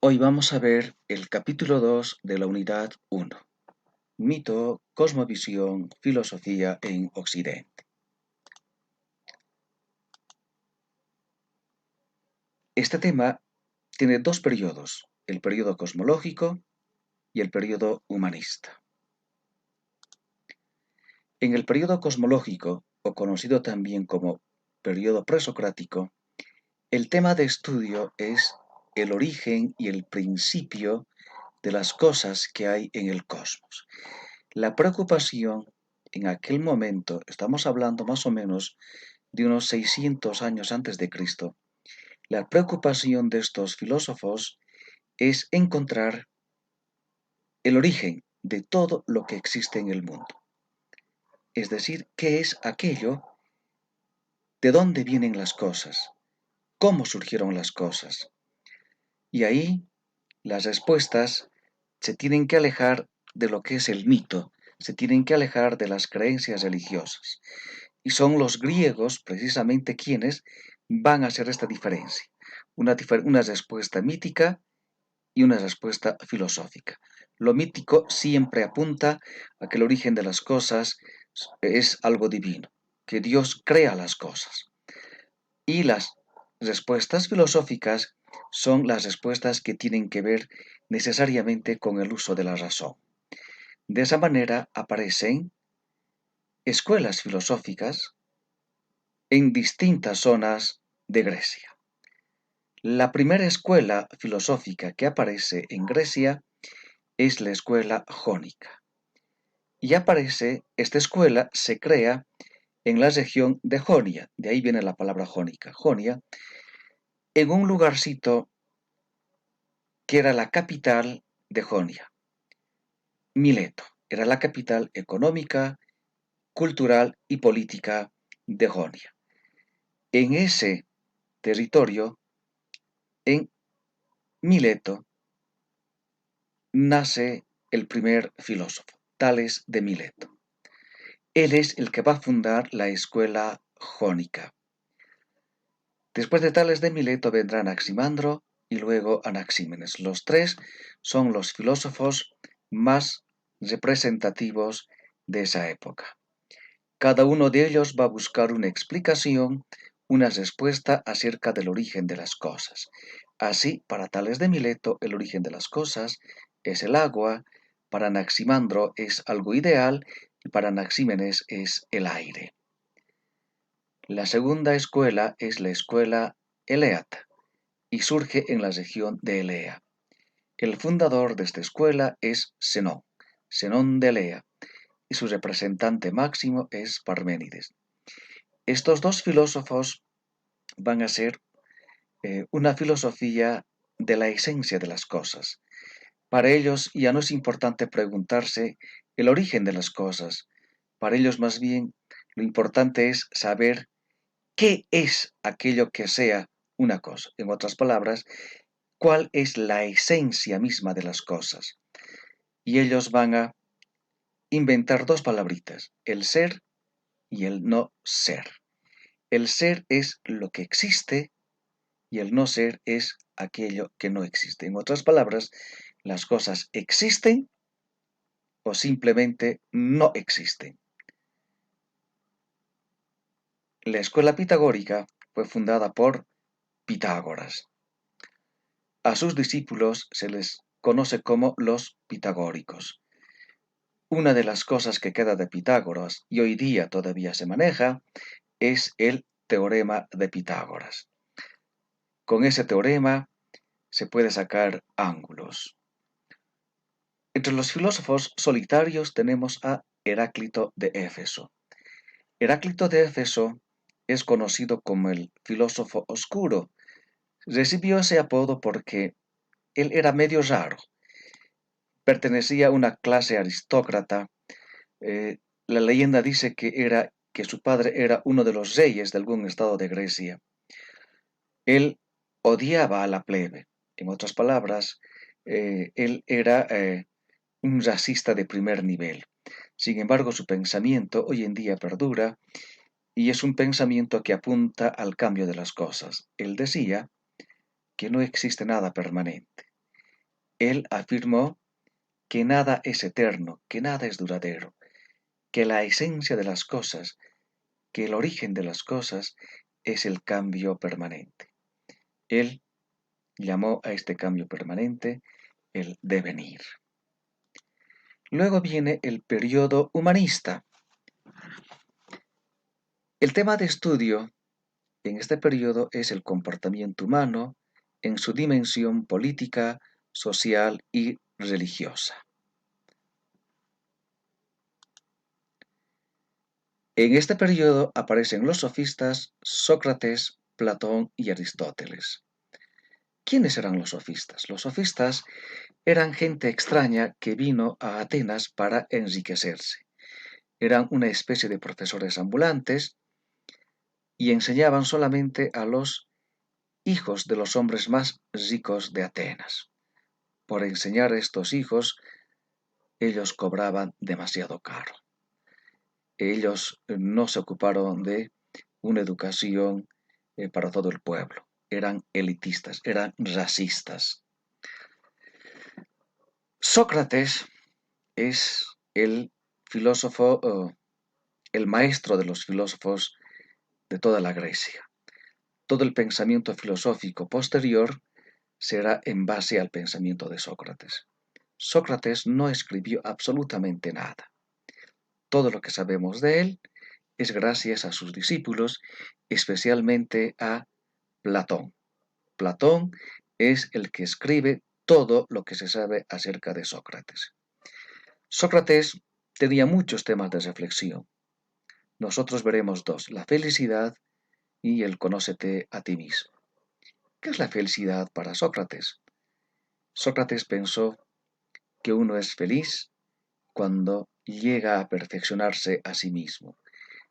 Hoy vamos a ver el capítulo 2 de la unidad 1, Mito, Cosmovisión, Filosofía en Occidente. Este tema tiene dos periodos, el periodo cosmológico y el periodo humanista. En el periodo cosmológico, o conocido también como periodo presocrático, el tema de estudio es el origen y el principio de las cosas que hay en el cosmos. La preocupación en aquel momento, estamos hablando más o menos de unos 600 años antes de Cristo, la preocupación de estos filósofos es encontrar el origen de todo lo que existe en el mundo. Es decir, qué es aquello, de dónde vienen las cosas, cómo surgieron las cosas. Y ahí las respuestas se tienen que alejar de lo que es el mito, se tienen que alejar de las creencias religiosas. Y son los griegos precisamente quienes van a hacer esta diferencia. Una respuesta mítica y una respuesta filosófica. Lo mítico siempre apunta a que el origen de las cosas es algo divino, que Dios crea las cosas. Y las respuestas filosóficas son las respuestas que tienen que ver necesariamente con el uso de la razón. De esa manera aparecen escuelas filosóficas en distintas zonas de Grecia. La primera escuela filosófica que aparece en Grecia es la escuela jónica. Y esta escuela se crea en la región de Jonia, de ahí viene la palabra jónica, Jonia, en un lugarcito que era la capital de Jonia, Mileto. Era la capital económica, cultural y política de Jonia. En ese territorio, en Mileto, nace el primer filósofo, Tales de Mileto. Él es el que va a fundar la escuela jónica. Después de Tales de Mileto vendrá Anaximandro y luego Anaxímenes. Los tres son los filósofos más representativos de esa época. Cada uno de ellos va a buscar una explicación, una respuesta acerca del origen de las cosas. Así, para Tales de Mileto, el origen de las cosas es el agua, para Anaximandro es algo ideal y para Anaxímenes es el aire. La segunda escuela es la escuela eleata y surge en la región de Elea. El fundador de esta escuela es Zenón de Elea, y su representante máximo es Parménides. Estos dos filósofos van a ser una filosofía de la esencia de las cosas. Para ellos ya no es importante preguntarse el origen de las cosas. Para ellos más bien lo importante es saber qué es aquello que sea una cosa. En otras palabras, cuál es la esencia misma de las cosas. Y ellos van a inventar dos palabritas, el ser y el no ser. El ser es lo que existe y el no ser es aquello que no existe. En otras palabras, las cosas existen o simplemente no existen. La escuela pitagórica fue fundada por Pitágoras. A sus discípulos se les conoce como los pitagóricos. Una de las cosas que queda de Pitágoras y hoy día todavía se maneja es el teorema de Pitágoras. Con ese teorema se puede sacar ángulos. Entre los filósofos solitarios tenemos a Heráclito de Éfeso. Heráclito de Éfeso es conocido como el filósofo oscuro. Recibió ese apodo porque él era medio raro. Pertenecía a una clase aristócrata. La leyenda dice que su padre era uno de los reyes de algún estado de Grecia. Él odiaba a la plebe. En otras palabras, él era un racista de primer nivel. Sin embargo, su pensamiento hoy en día perdura y es un pensamiento que apunta al cambio de las cosas. Él decía que no existe nada permanente. Él afirmó que nada es eterno, que nada es duradero, que la esencia de las cosas, que el origen de las cosas es el cambio permanente. Él llamó a este cambio permanente el devenir. Luego viene el periodo humanista. El tema de estudio en este periodo es el comportamiento humano en su dimensión política, social y religiosa. En este periodo aparecen los sofistas Sócrates, Platón y Aristóteles. ¿Quiénes eran los sofistas? Los sofistas eran gente extraña que vino a Atenas para enriquecerse. Eran una especie de profesores ambulantes y enseñaban solamente a los hijos de los hombres más ricos de Atenas. Por enseñar a estos hijos, ellos cobraban demasiado caro. Ellos no se ocuparon de una educación para todo el pueblo. Eran elitistas, eran racistas. Sócrates es el filósofo, el maestro de los filósofos de toda la Grecia. Todo el pensamiento filosófico posterior será en base al pensamiento de Sócrates. Sócrates no escribió absolutamente nada. Todo lo que sabemos de él es gracias a sus discípulos, especialmente a Platón. Platón es el que escribe todo lo que se sabe acerca de Sócrates. Sócrates tenía muchos temas de reflexión. Nosotros veremos dos, la felicidad y el conócete a ti mismo. ¿Qué es la felicidad para Sócrates? Sócrates pensó que uno es feliz cuando llega a perfeccionarse a sí mismo.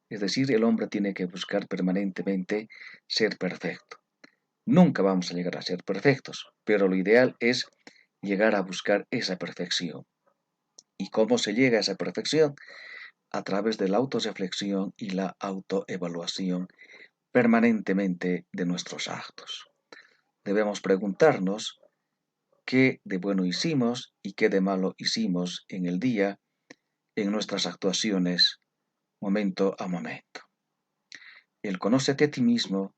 Es decir, el hombre tiene que buscar permanentemente ser perfecto. Nunca vamos a llegar a ser perfectos, pero lo ideal es llegar a buscar esa perfección. ¿Y cómo se llega a esa perfección? A través de la autorreflexión y la autoevaluación permanentemente de nuestros actos. Debemos preguntarnos qué de bueno hicimos y qué de malo hicimos en el día, en nuestras actuaciones, momento a momento. El conócete a ti mismo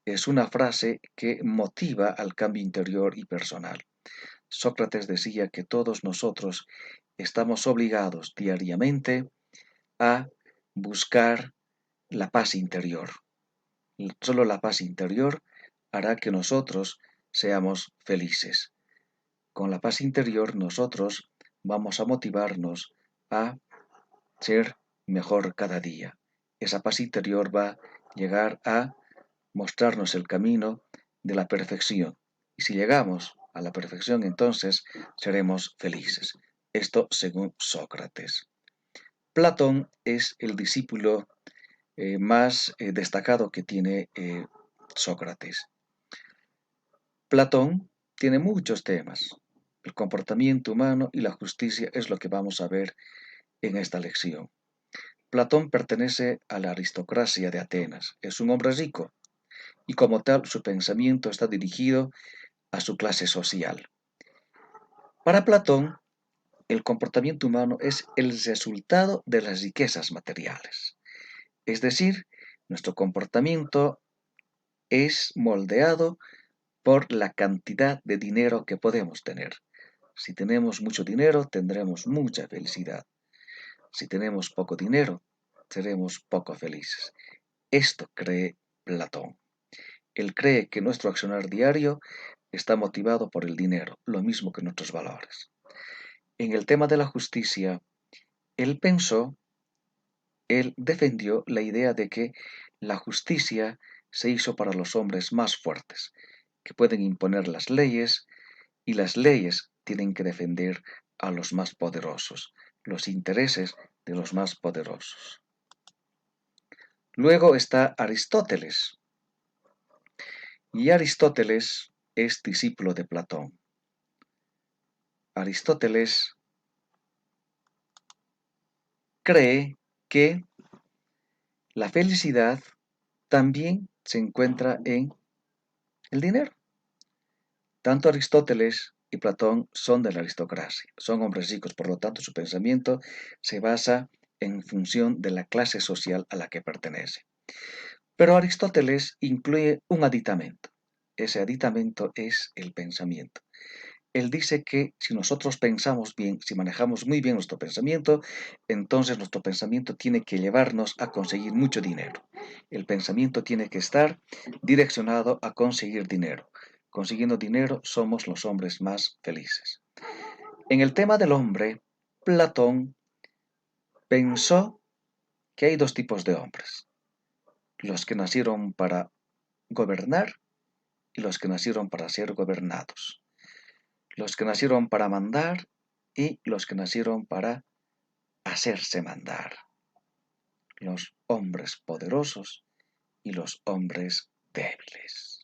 es una frase que motiva al cambio interior y personal. Sócrates decía que todos nosotros estamos obligados diariamente a buscar la paz interior. Solo la paz interior hará que nosotros seamos felices. Con la paz interior nosotros vamos a motivarnos a ser mejor cada día. Esa paz interior va a llegar a mostrarnos el camino de la perfección. Y si llegamos a la perfección, entonces seremos felices. Esto según Sócrates. Platón es el discípulo más destacado que tiene Sócrates. Platón tiene muchos temas. El comportamiento humano y la justicia es lo que vamos a ver en esta lección. Platón pertenece a la aristocracia de Atenas. Es un hombre rico y como tal su pensamiento está dirigido a su clase social. Para Platón, el comportamiento humano es el resultado de las riquezas materiales. Es decir, nuestro comportamiento es moldeado por la cantidad de dinero que podemos tener. Si tenemos mucho dinero, tendremos mucha felicidad. Si tenemos poco dinero, seremos poco felices. Esto cree Platón. Él cree que nuestro accionar diario está motivado por el dinero, lo mismo que nuestros valores. En el tema de la justicia, él defendió la idea de que la justicia se hizo para los hombres más fuertes, que pueden imponer las leyes y las leyes tienen que defender a los más poderosos, los intereses de los más poderosos. Luego está Aristóteles, y Aristóteles es discípulo de Platón. Aristóteles cree que la felicidad también se encuentra en el dinero. Tanto Aristóteles y Platón son de la aristocracia. Son hombres ricos, por lo tanto su pensamiento se basa en función de la clase social a la que pertenece. Pero Aristóteles incluye un aditamento. Ese aditamento es el pensamiento. Él dice que si nosotros pensamos bien, si manejamos muy bien nuestro pensamiento, entonces nuestro pensamiento tiene que llevarnos a conseguir mucho dinero. El pensamiento tiene que estar direccionado a conseguir dinero. Consiguiendo dinero somos los hombres más felices. En el tema del hombre, Platón pensó que hay dos tipos de hombres. Los que nacieron para gobernar y los que nacieron para ser gobernados. Los que nacieron para mandar y los que nacieron para hacerse mandar. Los hombres poderosos y los hombres débiles.